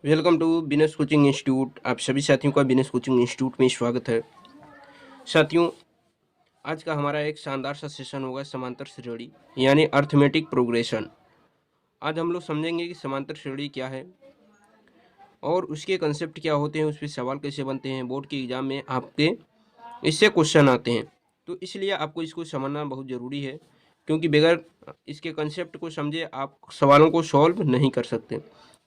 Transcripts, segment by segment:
Welcome to business coaching institute. आप सभी साथियों का बिजनेस कोचिंग इंस्टीट्यूट में स्वागत है। साथियों, आज का हमारा एक शानदार सा सेशन होगा समांतर श्रेणी यानी अर्थमेटिक प्रोग्रेशन। आज हम लोग समझेंगे कि समांतर श्रेणी क्या है और उसके कंसेप्ट क्या होते हैं, उस पर सवाल कैसे बनते हैं, बोर्ड के एग्जाम में आपके इससे क्वेश्चन आते हैं। तो इसलिए आपको इसको समझना बहुत ज़रूरी है, क्योंकि बगैर इसके कंसेप्ट को समझे आप सवालों को सॉल्व नहीं कर सकते।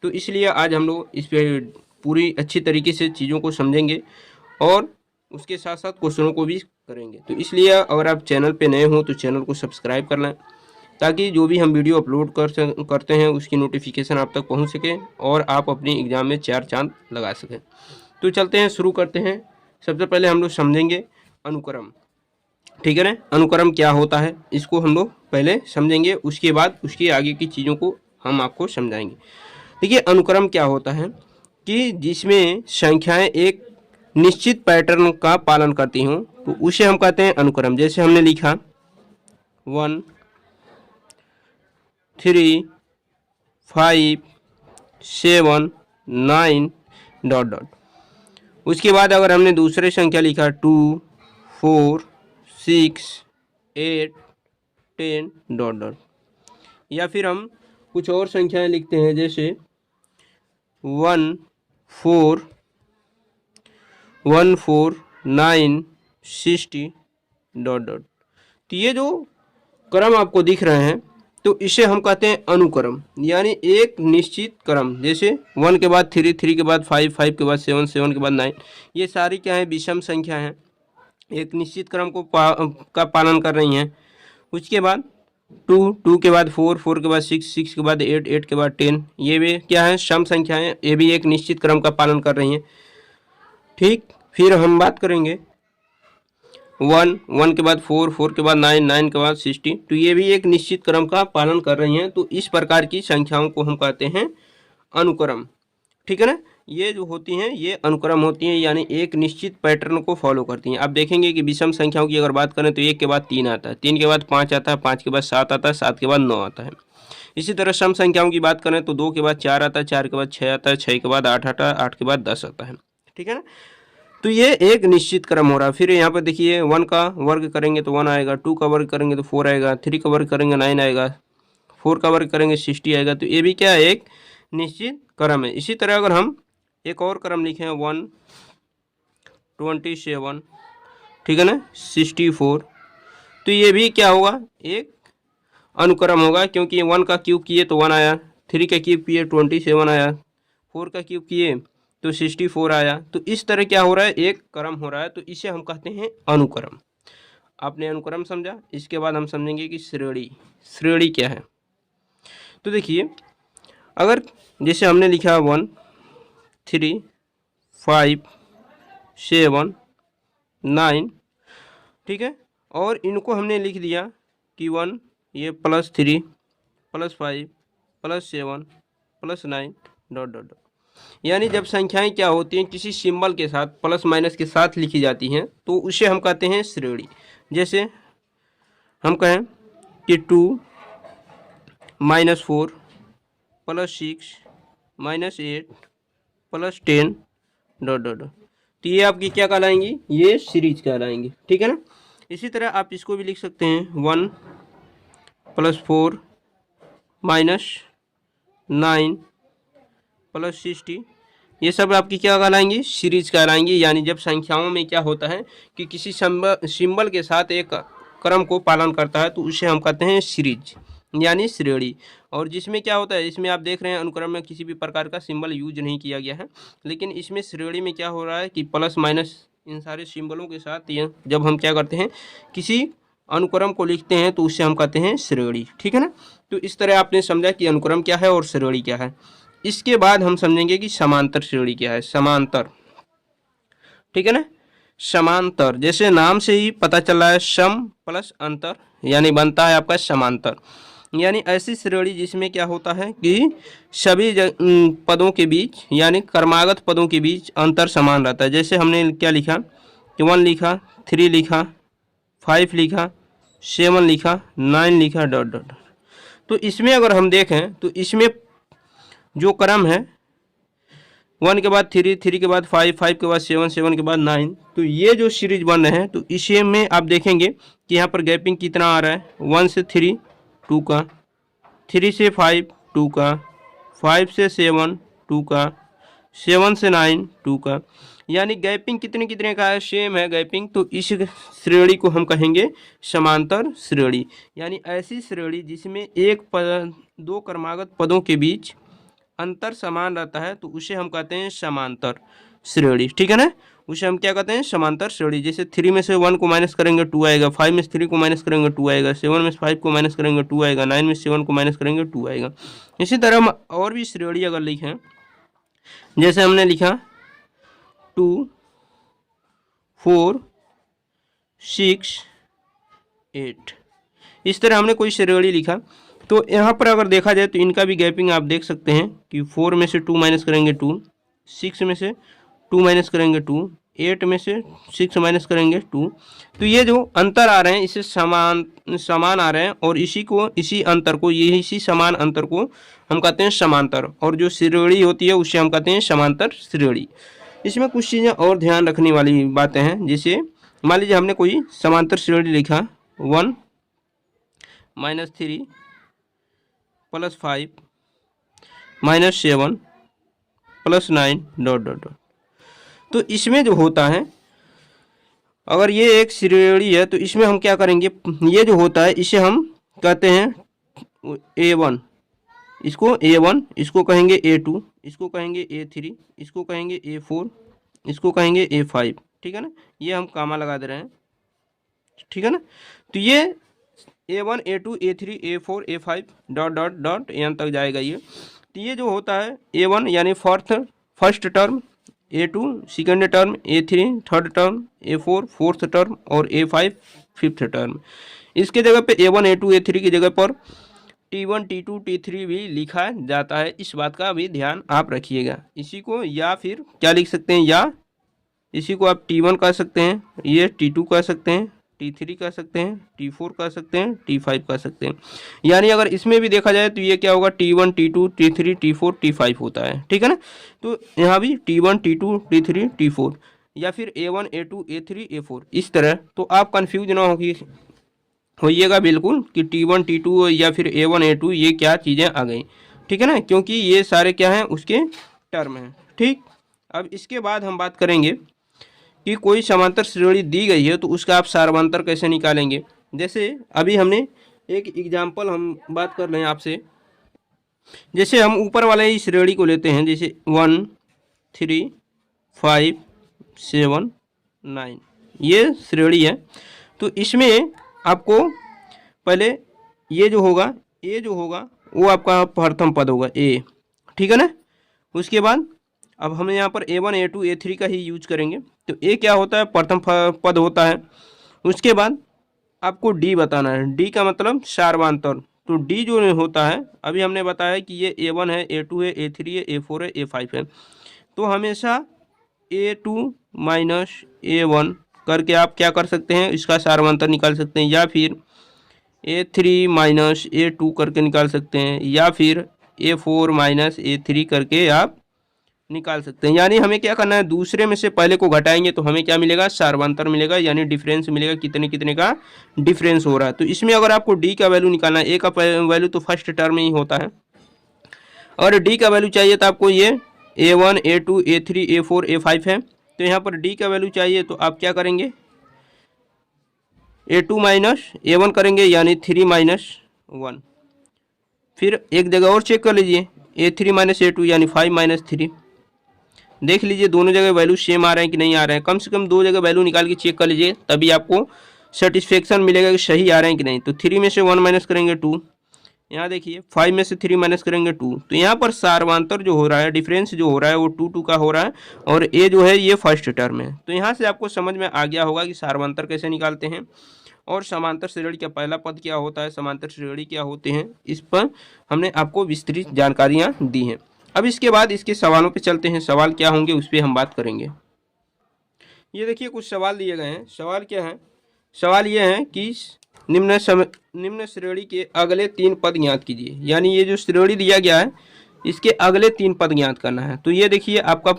तो इसलिए आज हम लोग इस पर पूरी अच्छी तरीके से चीज़ों को समझेंगे और उसके साथ साथ क्वेश्चनों को भी करेंगे। तो इसलिए अगर आप चैनल पे नए हो तो चैनल को सब्सक्राइब कर लें, ताकि जो भी हम वीडियो अपलोड करते हैं उसकी नोटिफिकेशन आप तक पहुंच सके और आप अपनी एग्ज़ाम में 4 चांद लगा सकें। तो चलते हैं, शुरू करते हैं। सबसे पहले हम लोग समझेंगे अनुक्रम। ठीक है ना, अनुक्रम क्या होता है इसको हम लोग पहले समझेंगे, उसके बाद उसकी आगे की चीज़ों को हम आपको समझाएंगे। देखिए, अनुक्रम क्या होता है कि जिसमें संख्याएं एक निश्चित पैटर्न का पालन करती हों तो उसे हम कहते हैं अनुक्रम। जैसे हमने लिखा 1 3 5 7 9 डॉट डॉट। उसके बाद अगर हमने दूसरे संख्या लिखा 2 4 6 8 10 डॉट डॉट, या फिर हम कुछ और संख्याएं लिखते हैं जैसे 1 4 1 4 9 60 डॉट डॉट। तो ये जो क्रम आपको दिख रहे हैं तो इसे हम कहते हैं अनुक्रम, यानी एक निश्चित क्रम। जैसे 1 के बाद 3, 3 के बाद 5, 5 के बाद 7, 7 के बाद 9, ये सारी क्या है, विषम संख्या हैं, एक निश्चित क्रम को का पालन कर रही हैं। उसके बाद 2, 2 के बाद 4, 4 के बाद 6, 6 के बाद 8, 8 के बाद 10, ये भी क्या है, सम संख्याएं, ये भी एक निश्चित क्रम का पालन कर रही हैं। ठीक, फिर हम बात करेंगे 1, 1 के बाद 4, 4 के बाद 9, 9 के बाद 60, तो ये भी एक निश्चित क्रम का पालन कर रही हैं। तो इस प्रकार की संख्याओं को हम कहते हैं अनुक्रम। ठीक है ना, ये जो होती हैं ये अनुक्रम होती हैं, यानी एक निश्चित पैटर्न को फॉलो करती हैं। आप देखेंगे कि विषम संख्याओं की अगर बात करें तो 1 के बाद 3 आता है, 3 के बाद 5 आता है, 5 के बाद 7 आता है, 7 के बाद 9 आता है। इसी तरह सम संख्याओं की बात करें तो 2 के बाद 4 आता है, 4 के बाद 6 आता है, 6 के बाद 8 आता है, 8 के बाद 10 आता है। ठीक है ना, तो ये एक निश्चित क्रम हो रहा है। फिर यहाँ पर देखिए 1 का वर्ग करेंगे तो 1 आएगा, 2 का वर्ग करेंगे तो 4 आएगा, 3 का वर्ग करेंगे 9 आएगा, 4 का वर्ग करेंगे 60 आएगा। तो ये भी क्या है, एक निश्चित क्रम है। इसी तरह अगर हम एक और क्रम लिखें 127, ठीक है ना, 64, तो ये भी क्या होगा, एक अनुक्रम होगा, क्योंकि 1 का क्यूब किए तो 1 आया, 3 का क्यूब किए 27 आया, 4 का क्यूब किए तो 64 आया। तो इस तरह क्या हो रहा है, एक क्रम हो रहा है, तो इसे हम कहते हैं अनुक्रम। आपने अनुक्रम समझा। इसके बाद हम समझेंगे कि श्रेणी। श्रेणी क्या है, तो देखिए, अगर जैसे हमने लिखा 1 3 5 7 9, ठीक है, और इनको हमने लिख दिया कि 1 ये +3 +5 +7 +9 डॉट डॉट डॉट। यानी जब संख्याएं क्या होती हैं, किसी सिंबल के साथ, प्लस माइनस के साथ लिखी जाती हैं तो उसे हम कहते हैं श्रेणी। जैसे हम कहें कि 2 -4 +6 -8 +10 डॉट डॉट डॉट। तो ये आपकी क्या कहलाएंगी, ये सीरीज कहलाएंगी। ठीक है ना, इसी तरह आप इसको भी लिख सकते हैं 1 +4 -9 +60, ये सब आपकी क्या कहलाएंगी, सीरीज कहलाएंगी। यानी जब संख्याओं में क्या होता है कि किसी सिंबल के साथ एक क्रम को पालन करता है तो उसे हम कहते हैं सीरीज यानी श्रेणी। और जिसमें क्या होता है, इसमें आप देख रहे हैं अनुक्रम में किसी भी प्रकार का सिंबल यूज नहीं किया गया है, लेकिन इसमें श्रेणी में क्या हो रहा है कि प्लस माइनस इन सारे सिंबलों के साथ ये जब हम क्या करते हैं, किसी अनुक्रम को लिखते हैं तो उससे हम कहते हैं श्रेणी। ठीक है ना, तो इस तरह आपने समझा कि अनुक्रम क्या है और श्रेणी क्या है। इसके बाद हम समझेंगे कि समांतर श्रेणी क्या है। समांतर, ठीक है ना, समांतर जैसे नाम से ही पता चल रहा है, सम प्लस अंतर, यानी बनता है आपका समांतर। यानी ऐसी श्रेणी जिसमें क्या होता है कि सभी पदों के बीच, यानी क्रमागत पदों के बीच अंतर समान रहता है। जैसे हमने क्या लिखा कि 1 लिखा, 3 लिखा, 5 लिखा, 7 लिखा, 9 लिखा डॉट डॉट। तो इसमें अगर हम देखें तो इसमें जो क्रम है 1 के बाद 3, 3 के बाद 5, 5 के बाद 7, 7 के बाद 9। तो ये जो सीरीज बन रहे हैं तो इसे में आप देखेंगे कि यहाँ पर गैपिंग कितना आ रहा है, 1 से 3 2 का, 3 से 5 2 का, 5 से 7 2 का, 7 से 9 2 का, यानी गैपिंग कितने कितने का है, सेम है गैपिंग। तो इस श्रेणी को हम कहेंगे समांतर श्रेणी, यानी ऐसी श्रेणी जिसमें दो क्रमागत पदों के बीच अंतर समान रहता है तो उसे हम कहते हैं समांतर श्रेणी, ठीक है ना। उसे हम क्या कहते हैं, समांतर श्रेणी। जैसे 3 में से 1 को माइनस करेंगे 2 आएगा, 5 में से 3 को माइनस करेंगे 2 आएगा, 7 में से 5 को माइनस करेंगे 2 आएगा, 9 में से 7 को माइनस करेंगे 2 आएगा। इसी तरह हम और भी श्रेणी अगर लिखें, जैसे हमने लिखा 2 4 6 8, इस तरह हमने कोई श्रेणी लिखा। तो यहाँ पर अगर देखा जाए तो इनका भी गैपिंग आप देख सकते हैं कि 4 में से 2 माइनस करेंगे 2, 6 में से 2 माइनस करेंगे 2, 8 में से 6 माइनस करेंगे 2। तो ये जो अंतर आ रहे हैं इसे समान आ रहे हैं, और इसी अंतर को, इसी समान अंतर को हम कहते हैं समांतर, और जो श्रेणी होती है उसे हम कहते हैं समांतर श्रेणी। इसमें कुछ चीज़ें और ध्यान रखने वाली बातें हैं। जैसे मान लीजिए हमने कोई समांतर श्रेणी लिखा 1 -3 +5 -7 +9 ... तो इसमें जो होता है, अगर ये एक श्रेणी है तो इसमें हम क्या करेंगे, ये जो होता है इसे हम कहते हैं A1, इसको A1, इसको कहेंगे A2, इसको कहेंगे A3, इसको कहेंगे A4, इसको कहेंगे A5, ठीक है ना। ये हम कामा लगा दे रहे हैं, ठीक है ना। तो ये A1 A2 A3 A4 A5 ... यहाँ तक जाएगा ये। तो ये जो होता है A1 यानी first term, A2 second term, A3 third term, A4 fourth term और A5 फिफ्थ टर्म। इसके जगह पे A1 A2 A3 की जगह पर T1 T2 T3 भी लिखा जाता है, इस बात का भी ध्यान आप रखिएगा। इसी को या फिर क्या लिख सकते हैं, या इसी को आप T1 कह सकते हैं, ये T2 कह सकते हैं, T3 कह सकते हैं, T4 कह सकते हैं, T5 कह सकते हैं। यानी अगर इसमें भी देखा जाए तो ये क्या होगा, T1 T2 T3 T4 T5 होता है, ठीक है ना। तो यहाँ भी T1 T2 T3 T4 या फिर A1 A2 A3 A4 इस तरह। तो आप कन्फ्यूज ना होइएगा बिल्कुल कि T1 T2 या फिर A1 A2 ये क्या चीज़ें आ गई, ठीक है ना, क्योंकि ये सारे क्या हैं, उसके टर्म हैं, ठीक। अब इसके बाद हम बात करेंगे कि कोई समांतर श्रेणी दी गई है तो उसका आप सार्वंतर कैसे निकालेंगे। जैसे अभी हमने एक एग्जाम्पल हम बात कर रहे हैं आपसे, जैसे हम ऊपर वाले ही श्रेणी को लेते हैं, जैसे 1 3 5 7 9 ये श्रेणी है। तो इसमें आपको पहले ये जो होगा, ए जो होगा वो आपका प्रथम पद होगा ए, ठीक है ना। उसके बाद अब हम यहाँ पर A1 A2 A3 का ही यूज करेंगे। तो ए क्या होता है, प्रथम पद होता है। उसके बाद आपको डी बताना है, डी का मतलब सार्वंतर। तो डी जो होता है, अभी हमने बताया कि ये A1 है, A2 है, A3 है, A4 है, A5 है। तो हमेशा A2 - A1 करके आप क्या कर सकते हैं, इसका सार्वंतर निकाल सकते हैं, या फिर A3 - A2 करके निकाल सकते हैं, या फिर A4 - A3 करके आप निकाल सकते हैं। यानी हमें क्या करना है, दूसरे में से पहले को घटाएंगे तो हमें क्या मिलेगा, सार्वंतर मिलेगा, यानी डिफरेंस मिलेगा, कितने कितने का डिफरेंस हो रहा है। तो इसमें अगर आपको डी का वैल्यू निकालना है, ए का वैल्यू तो फर्स्ट टर्म में ही होता है, और डी का वैल्यू चाहिए तो आपको ये A1 A2 A3 A4 A5 है। तो यहाँ पर डी का वैल्यू चाहिए तो आप क्या करेंगे, A2 - A1 करेंगे, यानी 3 - 1। फिर एक जगह और चेक कर लीजिए, A3 - A2 यानी 5 - 3। देख लीजिए दोनों जगह वैल्यू सेम आ रहे हैं कि नहीं आ रहे हैं। कम से कम दो जगह वैल्यू निकाल के चेक कर लीजिए, तभी आपको सेटिस्फेक्शन मिलेगा कि सही आ रहे हैं कि नहीं। तो 3 में से 1 माइनस करेंगे 2, यहाँ देखिए 5 में से 3 माइनस करेंगे 2। तो यहाँ पर सार्वंतर जो हो रहा है, डिफरेंस जो हो रहा है वो 2 2 का हो रहा है, और ए जो है ये फर्स्ट टर्म है। तो यहाँ से आपको समझ में आ गया होगा कि सार्वंतर कैसे निकालते हैं, और समांतर श्रेणी का पहला पद क्या होता है, समांतर श्रेणी क्या होते हैं, इस पर हमने आपको विस्तृत जानकारियाँ दी हैं। अब इसके बाद इसके सवालों पे चलते हैं, सवाल क्या होंगे उस पर हम बात करेंगे। ये देखिए कुछ सवाल दिए गए हैं। सवाल क्या है, सवाल ये है कि निम्न श्रेणी के अगले 3 पद ज्ञात कीजिए। यानी ये जो श्रेणी दिया गया है इसके अगले 3 पद ज्ञात करना है। तो ये देखिए आपका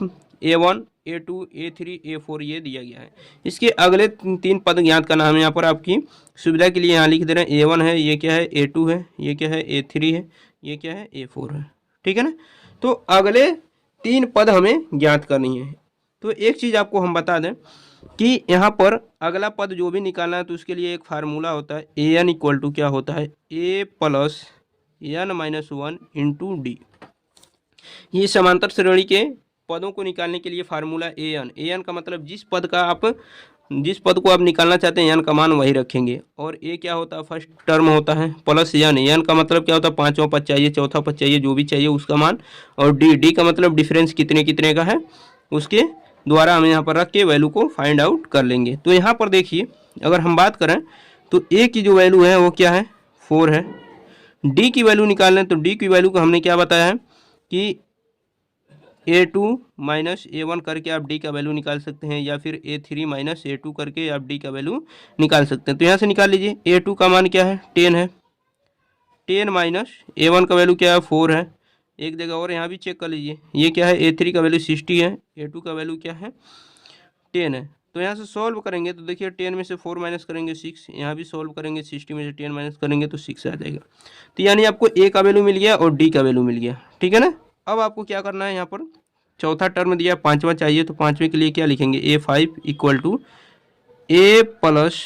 A1 A2 A3 A4 ये दिया गया है। इसके अगले 3 पद ज्ञात करना हम यहाँ पर आपकी सुविधा के लिए यहाँ लिख दे रहे हैं। A1 है, ये क्या है A2 है, ये क्या है A3 है, ये क्या है A4 है। ठीक है ना। तो अगले 3 पद हमें ज्ञात करनी है। तो एक चीज़ आपको हम बता दें कि यहाँ पर अगला पद जो भी निकालना है तो उसके लिए एक फार्मूला होता है। AN इक्वल टू क्या होता है A plus N-1 into D. ये समांतर श्रेणी के पदों को निकालने के लिए फार्मूला AN का मतलब जिस पद को आप निकालना चाहते हैं n का मान वही रखेंगे। और A क्या होता है फर्स्ट टर्म होता है प्लस n का मतलब क्या होता है पांचवा पद चाहिए, चौथा पद चाहिए, जो भी चाहिए उसका मान। और डी का मतलब डिफरेंस कितने कितने का है उसके द्वारा हम यहाँ पर रख के वैल्यू को फाइंड आउट कर लेंगे। तो यहाँ पर देखिए अगर हम बात करें तो A की जो वैल्यू है वो क्या है 4 है। डी की वैल्यू निकाल लें तो डी की वैल्यू को हमने क्या बताया है कि A2 माइनस A1 करके आप डी का वैल्यू निकाल सकते हैं, या फिर A3 माइनस A2 करके आप डी का वैल्यू निकाल सकते हैं। तो यहाँ से निकाल लीजिए। A2 का मान क्या है 10 है, 10 माइनस A1 का वैल्यू क्या है 4 है। एक जगह और यहाँ भी चेक कर लीजिए, ये क्या है A3 का वैल्यू 60 है, A2 का वैल्यू क्या है 10 है। तो यहाँ से सॉल्व करेंगे तो देखिए 10 में से 4 माइनस करेंगे 6, यहाँ भी सॉल्व करेंगे 60 में से 10 माइनस करेंगे तो 6 आ जाएगा। तो यानी आपको A का वैल्यू मिल गया और डी का वैल्यू मिल गया। ठीक है ना। अब आपको क्या करना है, यहाँ पर चौथा टर्म दिया, पांचवा चाहिए, तो पांचवे के लिए क्या लिखेंगे A5 equal to A plus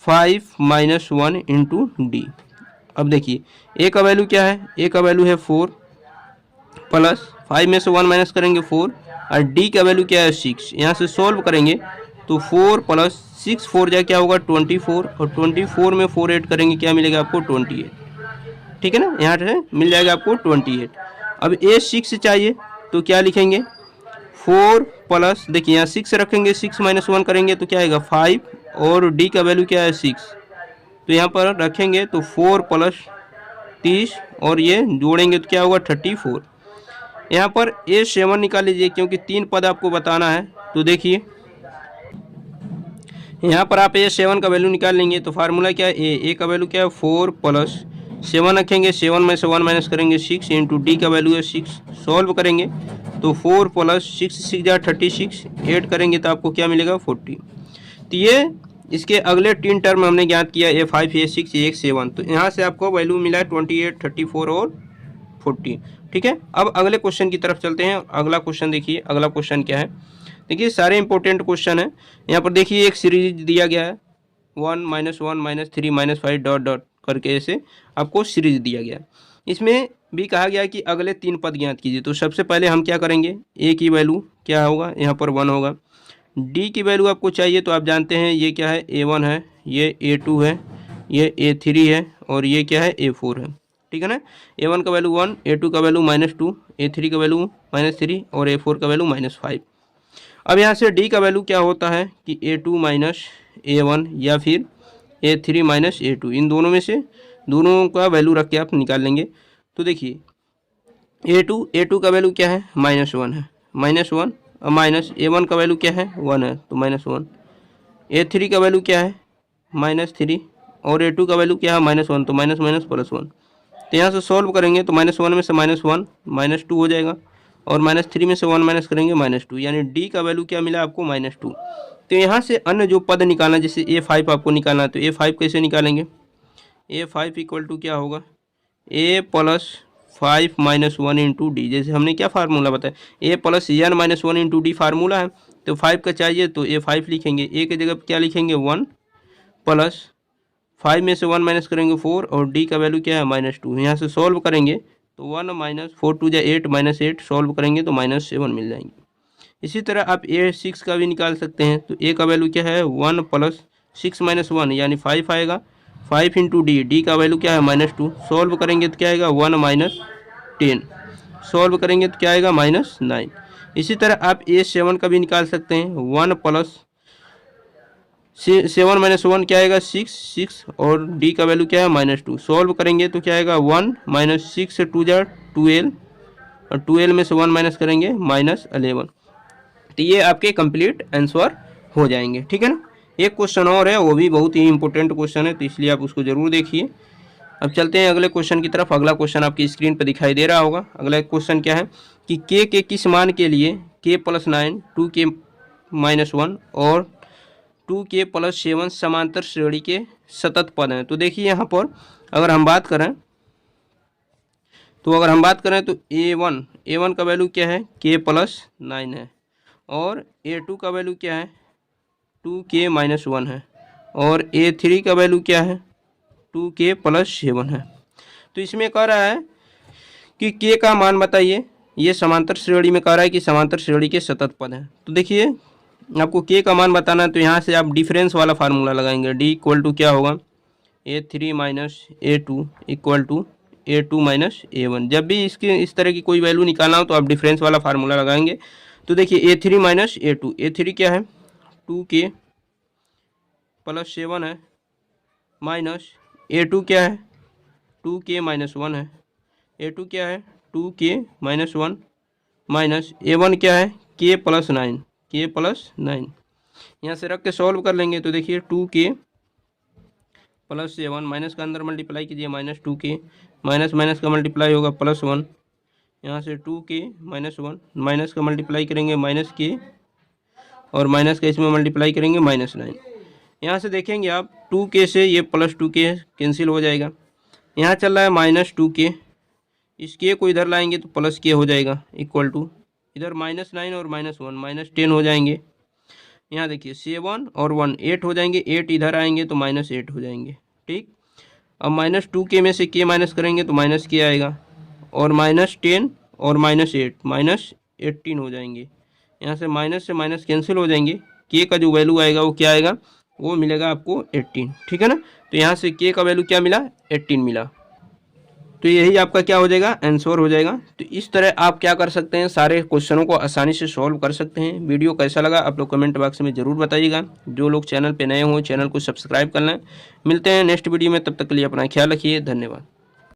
5 minus 1 into D. अब देखिए A का वैल्यू क्या है, A का वैल्यू है 4 प्लस 5 में से 1 माइनस करेंगे 4, और डी का वैल्यू क्या है 6। यहाँ से सॉल्व करेंगे तो 4 प्लस 6 4 जा क्या होगा 24, और 24 में 4 ऐड करेंगे क्या मिलेगा आपको 28। ठीक है ना, यहाँ से मिल जाएगा आपको 28। अब A6 चाहिए तो क्या लिखेंगे 4 प्लस, देखिए यहाँ 6 रखेंगे, 6 माइनस 1 करेंगे तो क्या आएगा 5, और डी का वैल्यू क्या है 6। तो यहाँ पर रखेंगे तो 4 प्लस 30 और ये जोड़ेंगे तो क्या होगा 34। यहाँ पर A7 निकाल लीजिए क्योंकि 3 पद आपको बताना है। तो देखिए यहाँ पर आप A7 का वैल्यू निकाल लेंगे तो फार्मूला क्या है A का वैल्यू क्या है 4 प्लस 7 रखेंगे, 7 में से 1 माइनस करेंगे 6 इंटू डी का वैल्यू है 6। सॉल्व करेंगे तो 4 प्लस 6 6 जा 36, ऐड करेंगे तो आपको क्या मिलेगा 40। तो ये इसके अगले 3 टर्म हमने ज्ञात किया A5 A6 A7। तो यहाँ से आपको वैल्यू मिला है 28 34 और 40। ठीक है। अब अगले क्वेश्चन की तरफ चलते हैं। अगला क्वेश्चन देखिए, अगला क्वेश्चन क्या है, देखिए सारे इंपॉर्टेंट क्वेश्चन है। यहाँ पर देखिए एक सीरीज दिया गया है 1 -1 -3 -5 डॉट डॉट करके ऐसे आपको सीरीज दिया गया है। इसमें भी कहा गया है कि अगले 3 पद ज्ञात कीजिए। तो सबसे पहले हम क्या करेंगे, A की वैल्यू क्या होगा यहाँ पर 1 होगा। डी की वैल्यू आपको चाहिए तो आप जानते हैं ये क्या है A1 है, ये A2 है, ये A3 है, और ये क्या है A4 है। ठीक है ना। A1 का वैल्यू 1, A2 का वैल्यू -2, A3 का वैल्यू -3 और A4 का वैल्यू -5। अब यहाँ से D का वैल्यू क्या होता है कि A2 माइनस A1 या फिर A3 माइनस A2, इन दोनों में से दोनों का वैल्यू रख के आप निकाल लेंगे। तो देखिए A2 का वैल्यू क्या है -1 है, -1, और माइनस A1 का वैल्यू क्या है 1 है तो -1, A3 का वैल्यू क्या है -3, और A2 का वैल्यू क्या है -1 तो माइनस माइनस +1। तो यहाँ से सॉल्व करेंगे तो -1 में से -1 -2 हो जाएगा, और -3 में से 1 माइनस करेंगे -2, यानी डी का वैल्यू क्या मिला आपको -2। तो यहाँ से अन्य जो पद निकालना, जैसे A5 आपको निकालना है तो A5 कैसे निकालेंगे, A5 इक्वल टू क्या होगा A plus 5 minus 1 into D. जैसे हमने क्या फार्मूला बताया A plus n minus 1 into D formula है। तो 5 का चाहिए तो A5 लिखेंगे, A की जगह क्या लिखेंगे 1 प्लस 5 में से 1 माइनस करेंगे 4, और डी का वैल्यू क्या है -2। यहाँ से सॉल्व करेंगे तो 1 - 4 2 8 -8, सॉल्व करेंगे तो -7 मिल जाएंगे। इसी तरह आप A6 का भी निकाल सकते हैं। तो A का वैल्यू क्या है 1 प्लस 6 माइनस 1 यानी 5 आएगा, 5 इंटू डी का वैल्यू क्या है -2, सॉल्व करेंगे तो क्या आएगा 1 - 10, सॉल्व करेंगे तो क्या आएगा -9। इसी तरह आप A7 का भी निकाल सकते हैं, 1 प्लस 7 माइनस 1 क्या आएगा 6, और डी का वैल्यू क्या है -2, सॉल्व करेंगे तो क्या आएगा 1 - 6 से 2 जा 12, और 12 में से 1 माइनस करेंगे -11। तो ये आपके कंप्लीट आंसर हो जाएंगे। ठीक है ना। एक क्वेश्चन और है, वो भी बहुत ही इंपॉर्टेंट क्वेश्चन है, तो इसलिए आप उसको ज़रूर देखिए। अब चलते हैं अगले क्वेश्चन की तरफ। अगला क्वेश्चन आपकी स्क्रीन पर दिखाई दे रहा होगा। अगला क्वेश्चन क्या है कि के किस मान के लिए k+9 2k-1 और 2k+7 समांतर श्रेणी के सतत पद हैं। तो देखिए यहाँ पर अगर हम बात करें तो a1 का वैल्यू क्या है k+9 है और a2 का वैल्यू क्या है 2k-1 है और a3 का वैल्यू क्या है 2k+7 है। तो इसमें कह रहा है कि k का मान बताइए। ये समांतर श्रेणी में कह रहा है कि समांतर श्रेणी के सतत पद हैं। तो देखिए आपको k का मान बताना है तो यहाँ से आप डिफरेंस वाला फार्मूला लगाएंगे। d इक्वल टू क्या होगा a3 - a2 equal to a2 - a1। जब भी इसके इस तरह की कोई वैल्यू निकालना हो तो आप डिफरेंस वाला फार्मूला लगाएंगे। तो देखिए a3 - a2, a3 क्या है 2k+7 है माइनस a2 क्या है 2k-1 है, a2 क्या है 2k-1 माइनस a1 क्या है k+9 यहाँ से रख के सॉल्व कर लेंगे। तो देखिए 2k+7 माइनस का अंदर मल्टीप्लाई कीजिए -2k माइनस का मल्टीप्लाई होगा +1 यहाँ से 2k-1 माइनस का मल्टीप्लाई करेंगे -k और माइनस का इसमें मल्टीप्लाई करेंगे -9। यहाँ से देखेंगे आप 2k से ये +2k कैंसिल हो जाएगा। यहाँ चल रहा है -2k, इस k को इधर लाएंगे तो +k हो जाएगा इक्वल टू इधर -9 और -1 -10 हो जाएंगे। यहाँ देखिए 7 और 1 8 हो जाएंगे, 8 इधर आएंगे तो -8 हो जाएंगे। ठीक, अब -2k में से k माइनस करेंगे तो -k आएगा और -10 और -8 -18 हो जाएंगे। यहाँ से माइनस से माइनस कैंसिल हो जाएंगे। k का जो वैल्यू आएगा वो क्या आएगा वो मिलेगा आपको 18। ठीक है ना। तो यहाँ से k का वैल्यू क्या मिला 18 मिला। तो यही आपका क्या हो जाएगा आंसर हो जाएगा। तो इस तरह आप क्या कर सकते हैं सारे क्वेश्चनों को आसानी से सॉल्व कर सकते हैं। वीडियो कैसा लगा आप लोग कमेंट बॉक्स में ज़रूर बताइएगा। जो लोग चैनल पे नए हों चैनल को सब्सक्राइब कर लें। मिलते हैं नेक्स्ट वीडियो में, तब तक के लिए अपना ख्याल रखिए। धन्यवाद।